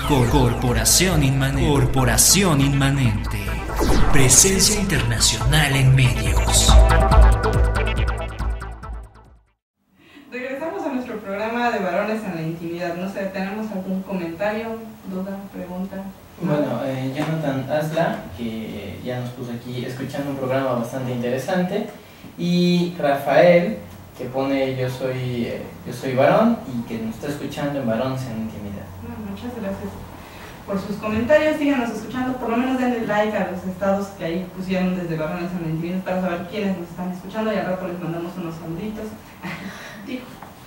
Corporación Inmanente. Presencia internacional en medios. Regresamos a nuestro programa de Varones en la Intimidad. No sé, ¿tenemos algún comentario, duda, pregunta? Bueno, Jonathan Asla, que ya nos puso aquí escuchando un programa bastante interesante, y Rafael, que pone yo soy varón, y que nos está escuchando en Varones en la Intimidad. Muchas gracias por sus comentarios. Síganos escuchando, por lo menos denle like a los estados que ahí pusieron desde Varones en la Intimidad para saber quiénes nos están escuchando, y al rato les mandamos unos saluditos. Digo,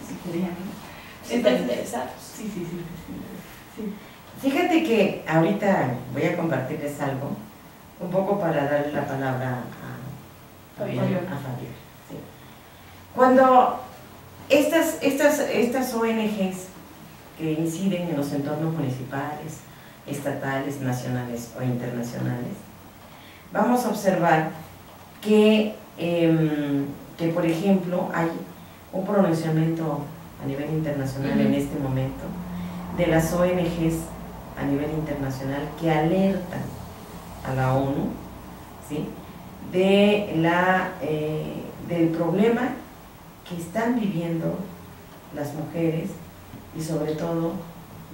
si querían, ¿no? Están interesados. Sí. Fíjate que ahorita voy a compartirles algo, un poco para darle la palabra a Fabiola. Sí. Cuando estas ONGs que inciden en los entornos municipales, estatales, nacionales o internacionales, vamos a observar que por ejemplo, hay un pronunciamiento a nivel internacional en este momento de las ONGs a nivel internacional que alertan a la ONU, ¿sí?, del problema que están viviendo las mujeres y sobre todo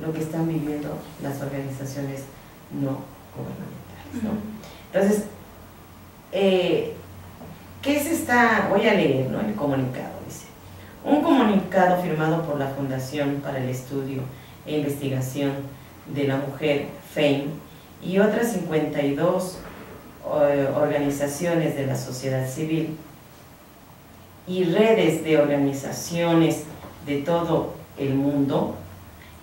lo que están viviendo las organizaciones no gubernamentales, ¿no? Entonces, voy a leer, ¿no?, el comunicado. Dice: un comunicado firmado por la Fundación para el Estudio e Investigación de la Mujer, FAME, y otras 52 organizaciones de la sociedad civil y redes de organizaciones de todo el mundo,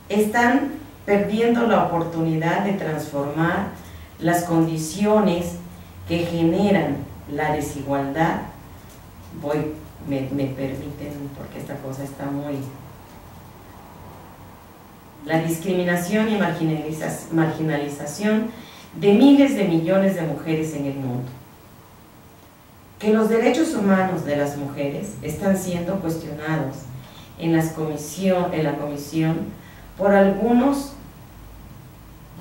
están perdiendo la oportunidad de transformar las condiciones que generan la desigualdad. Me permiten, porque esta cosa está muy... La discriminación y marginalización de miles de millones de mujeres en el mundo. Que los derechos humanos de las mujeres están siendo cuestionados en la comisión por algunos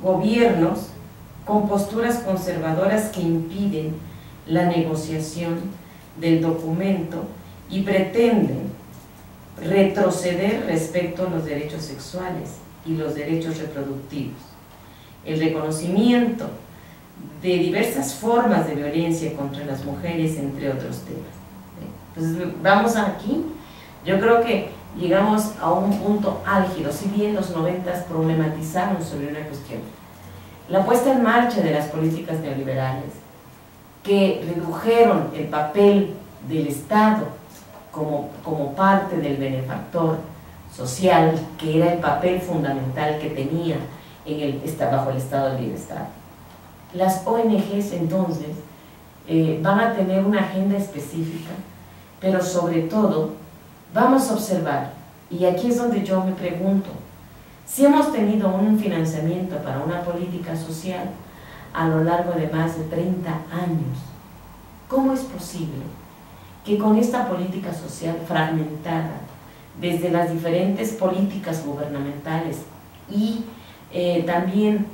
gobiernos con posturas conservadoras que impiden la negociación del documento y pretenden retroceder respecto a los derechos sexuales y los derechos reproductivos, el reconocimiento de diversas formas de violencia contra las mujeres, entre otros temas. Entonces, vamos aquí, yo creo que llegamos a un punto álgido. Si bien los 90 problematizaron sobre una cuestión, la puesta en marcha de las políticas neoliberales que redujeron el papel del Estado como parte del benefactor social, que era el papel fundamental que tenía bajo el estado del bienestar. Las ONGs entonces van a tener una agenda específica, pero sobre todo vamos a observar, y aquí es donde yo me pregunto, si hemos tenido un financiamiento para una política social a lo largo de más de 30 años, ¿cómo es posible que con esta política social fragmentada desde las diferentes políticas gubernamentales y también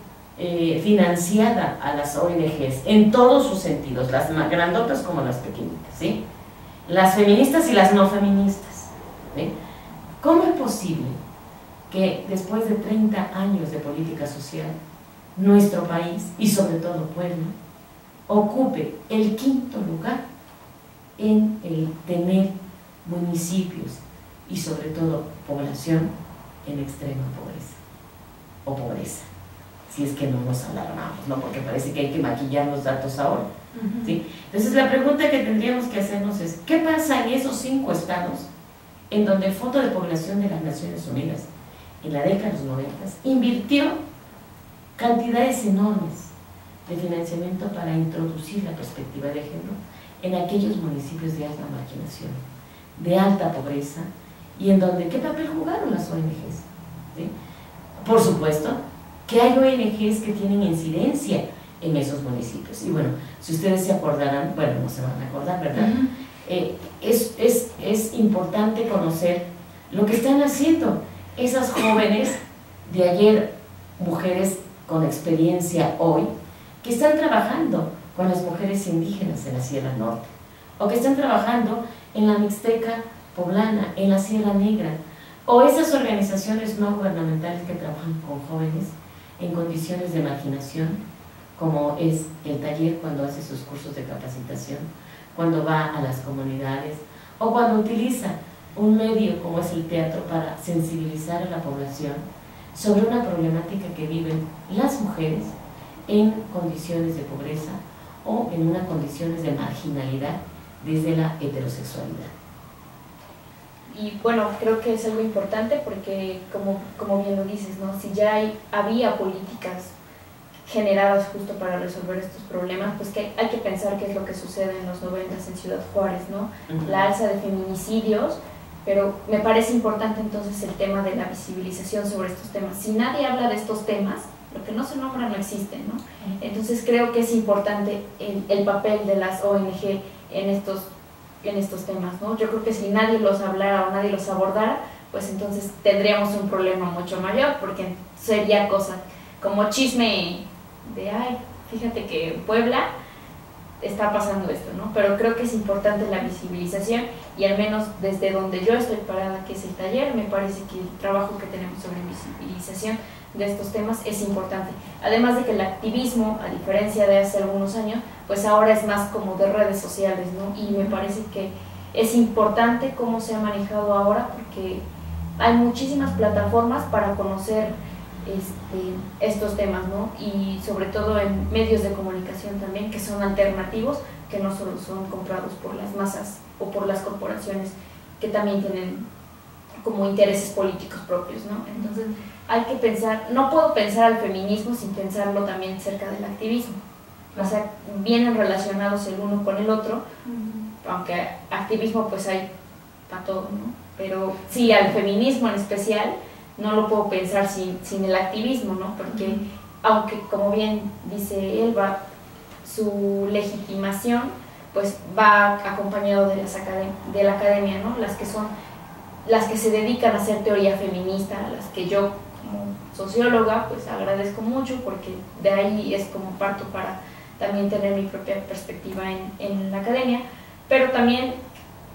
financiada a las ONGs en todos sus sentidos, las más grandotas como las pequeñitas, ¿sí?, las feministas y las no feministas, ¿sí?, ¿cómo es posible que después de 30 años de política social, nuestro país, y sobre todo Puebla, ocupe el 5º lugar en el tener municipios y sobre todo población en extrema pobreza o pobreza, si es que no nos alarmamos, ¿no?, porque parece que hay que maquillar los datos ahora, ¿sí? Entonces la pregunta que tendríamos que hacernos es: ¿qué pasa en esos 5 estados en donde el Fondo de Población de las Naciones Unidas en la década de los 90 invirtió cantidades enormes de financiamiento para introducir la perspectiva de género en aquellos municipios de alta marginación, de alta pobreza, y en donde ¿qué papel jugaron las ONGs? ¿Sí? Por supuesto que hay ONGs que tienen incidencia en esos municipios, y bueno, si ustedes se acordarán, bueno, no se van a acordar, ¿verdad? Es importante conocer lo que están haciendo esas jóvenes de ayer mujeres con experiencia hoy que están trabajando con las mujeres indígenas en la Sierra Norte, o que están trabajando en la Mixteca poblana, en la Sierra Negra, o esas organizaciones no gubernamentales que trabajan con jóvenes en condiciones de marginación, como es el taller cuando hace sus cursos de capacitación, cuando va a las comunidades, o cuando utiliza un medio como es el teatro para sensibilizar a la población sobre una problemática que viven las mujeres en condiciones de pobreza o en unas condiciones de marginalidad desde la heterosexualidad. Y bueno, creo que es algo importante porque, como bien lo dices, ¿no? Si ya había políticas generadas justo para resolver estos problemas, pues que hay que pensar qué es lo que sucede en los 90s en Ciudad Juárez, ¿no? La alza de feminicidios, pero me parece importante entonces el tema de la visibilización sobre estos temas. Si nadie habla de estos temas, lo que no se nombra no existe, ¿no? Entonces creo que es importante el papel de las ONG en estos temas, ¿no? Yo creo que si nadie los hablara o nadie los abordara, pues entonces tendríamos un problema mucho mayor, porque sería cosa como chisme de, ay, fíjate que en Puebla está pasando esto, ¿no? Pero creo que es importante la visibilización, y al menos desde donde yo estoy parada, que es el taller, me parece que el trabajo que tenemos sobre visibilización de estos temas es importante. Además de que el activismo, a diferencia de hace algunos años, pues ahora es más como de redes sociales, ¿no? Y me parece que es importante cómo se ha manejado ahora, porque hay muchísimas plataformas para conocer estos temas, ¿no? Y sobre todo en medios de comunicación también, que son alternativos, que no solo son comprados por las masas o por las corporaciones que también tienen como intereses políticos propios, ¿no? Entonces hay que pensar, no puedo pensar al feminismo sin pensarlo también cerca del activismo. O sea, vienen relacionados el uno con el otro, aunque activismo pues hay para todo, ¿no? Pero sí, al feminismo en especial no lo puedo pensar sin el activismo, ¿no? Porque aunque, como bien dice Elba, su legitimación pues va acompañado de la academia, ¿no? Las que se dedican a hacer teoría feminista, las que yo como socióloga pues agradezco mucho, porque de ahí es como parto para también tener mi propia perspectiva en la academia, pero también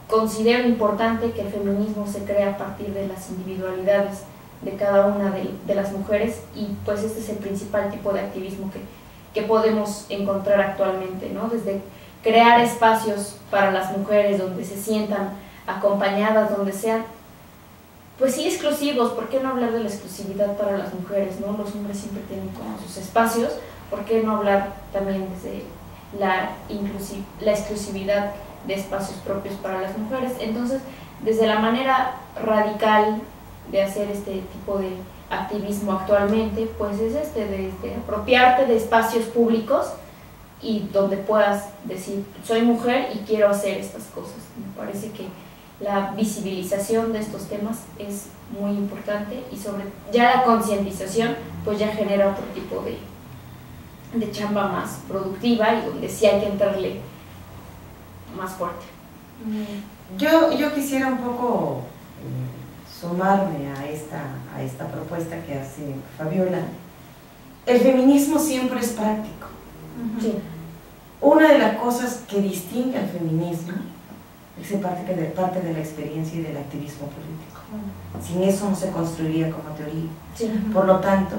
considero importante que el feminismo se crea a partir de las individualidades de cada una de las mujeres, y pues este es el principal tipo de activismo que podemos encontrar actualmente, ¿no? Desde crear espacios para las mujeres donde se sientan acompañadas, donde sean, pues sí, exclusivos. ¿Por qué no hablar de la exclusividad para las mujeres, ¿no? Los hombres siempre tienen como sus espacios, ¿por qué no hablar también desde la exclusividad de espacios propios para las mujeres? Entonces, desde la manera radical de hacer este tipo de activismo actualmente, pues es de apropiarte de espacios públicos y donde puedas decir, soy mujer y quiero hacer estas cosas. Me parece que la visibilización de estos temas es muy importante, y sobre ya la concientización pues ya genera otro tipo de chamba más productiva, y donde sí hay que entrarle más fuerte. Yo quisiera un poco sumarme a esta propuesta que hace Fabiola. El feminismo siempre es práctico. Sí. Una de las cosas que distingue al feminismo es parte de la experiencia y del activismo político. Sin eso no se construiría como teoría. Sí. Por lo tanto,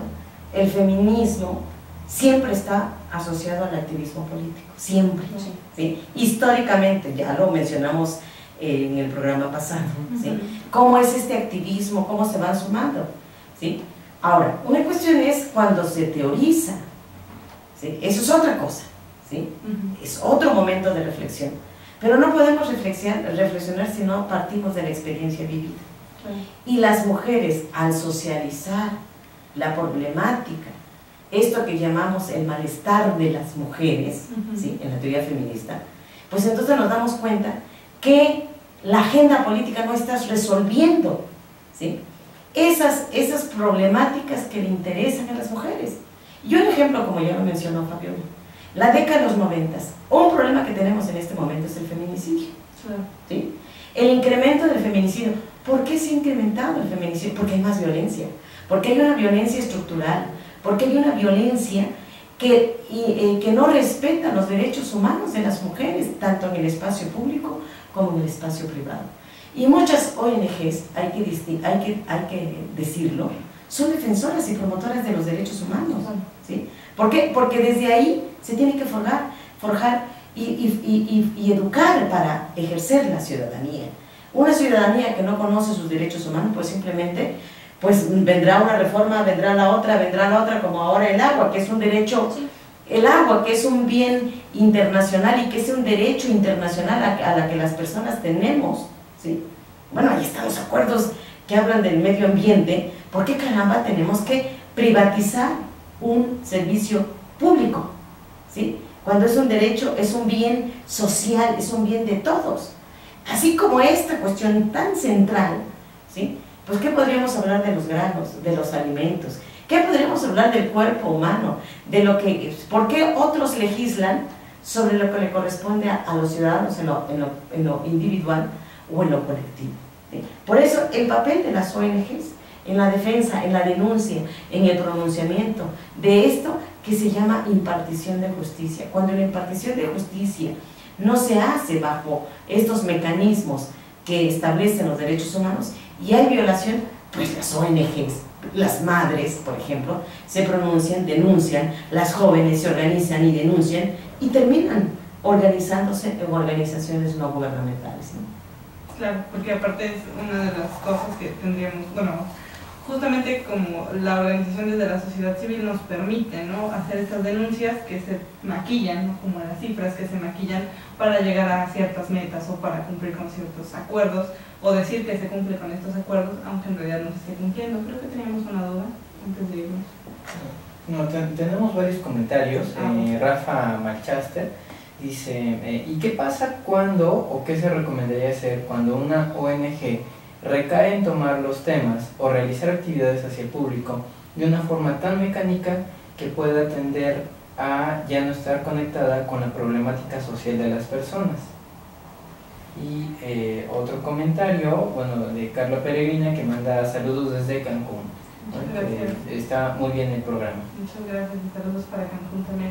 el feminismo siempre está asociado al activismo político, siempre. Sí. ¿Sí? Históricamente, ya lo mencionamos en el programa pasado, ¿sí? ¿Cómo es este activismo? ¿Cómo se van sumando? ¿Sí? Ahora, una cuestión es cuando se teoriza, ¿sí? Eso es otra cosa, ¿sí? Es otro momento de reflexión, pero no podemos reflexionar si no partimos de la experiencia vivida. Y las mujeres, al socializar la problemática, esto que llamamos el malestar de las mujeres, ¿sí? En la teoría feminista, pues entonces nos damos cuenta que la agenda política no está resolviendo, ¿sí? esas problemáticas que le interesan a las mujeres. Y un ejemplo, como ya lo mencionó Fabiola, la década de los 90, un problema que tenemos en este momento es el feminicidio, ¿sí? El incremento del feminicidio. ¿Por qué se ha incrementado el feminicidio? Porque hay más violencia, porque hay una violencia estructural, porque hay una violencia que no respeta los derechos humanos de las mujeres, tanto en el espacio público como en el espacio privado. Y muchas ONGs, hay que decirlo, son defensoras y promotoras de los derechos humanos, ¿sí? ¿Por qué? Porque desde ahí se tiene que forjar y educar para ejercer la ciudadanía. Una ciudadanía que no conoce sus derechos humanos, pues simplemente vendrá una reforma, vendrá la otra, como ahora el agua, que es un derecho, el agua, que es un bien internacional y que es un derecho internacional a la que las personas tenemos, ¿sí? Bueno, ahí están los acuerdos que hablan del medio ambiente. ¿Por qué caramba tenemos que privatizar un servicio público? ¿Sí? Cuando es un derecho, es un bien social, es un bien de todos. Así como esta cuestión tan central, ¿sí? Pues ¿qué podríamos hablar de los granos, de los alimentos? ¿Qué podríamos hablar del cuerpo humano? ¿Por qué otros legislan sobre lo que le corresponde a los ciudadanos en lo individual o en lo colectivo? ¿Sí? Por eso el papel de las ONGs en la defensa, en la denuncia, en el pronunciamiento de esto que se llama impartición de justicia. Cuando la impartición de justicia no se hace bajo estos mecanismos que establecen los derechos humanos y hay violación, pues las ONGs, las madres, por ejemplo, se pronuncian, denuncian, las jóvenes se organizan y denuncian y terminan organizándose en organizaciones no gubernamentales, ¿no? Claro, porque aparte es una de las cosas que tendríamos, justamente como la organización desde la sociedad civil nos permite, ¿no?, hacer estas denuncias que se maquillan, ¿no?, como las cifras que se maquillan para llegar a ciertas metas o para cumplir con ciertos acuerdos o decir que se cumple con estos acuerdos, aunque en realidad no se esté cumpliendo. Creo que teníamos una duda antes de irnos. No, tenemos varios comentarios. Rafa Manchester dice, ¿y qué pasa cuando, o qué se recomendaría hacer cuando una ONG recae en tomar los temas o realizar actividades hacia el público de una forma tan mecánica que pueda tender a ya no estar conectada con la problemática social de las personas? Y otro comentario, de Carla Peregrina, que manda saludos desde Cancún. Gracias. Está muy bien el programa. Muchas gracias y saludos para Cancún también.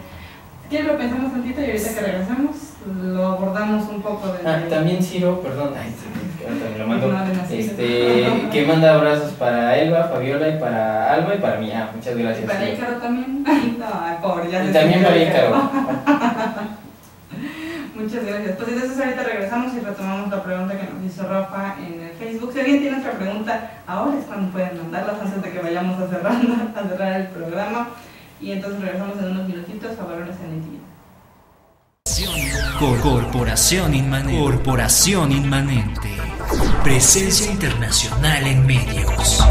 Si quieres lo pensamos tantito y ahorita que regresemos lo abordamos un poco de... También Ciro, perdón, ahorita me lo mando, que manda abrazos para Elba, Fabiola y para Alba y para mí. Muchas gracias. ¿Y para Ciro. Ícaro también? No, pobre, ya Y también para Ícaro. Muchas gracias. Pues entonces ahorita regresamos y retomamos la pregunta que nos hizo Rafa en el Facebook. Si alguien tiene otra pregunta, ahora es cuando pueden mandarlas antes de que vayamos a cerrar el programa. Y entonces regresamos en unos minutitos a Varones en Intimidad. Corporación Inmanente. Presencia internacional en medios.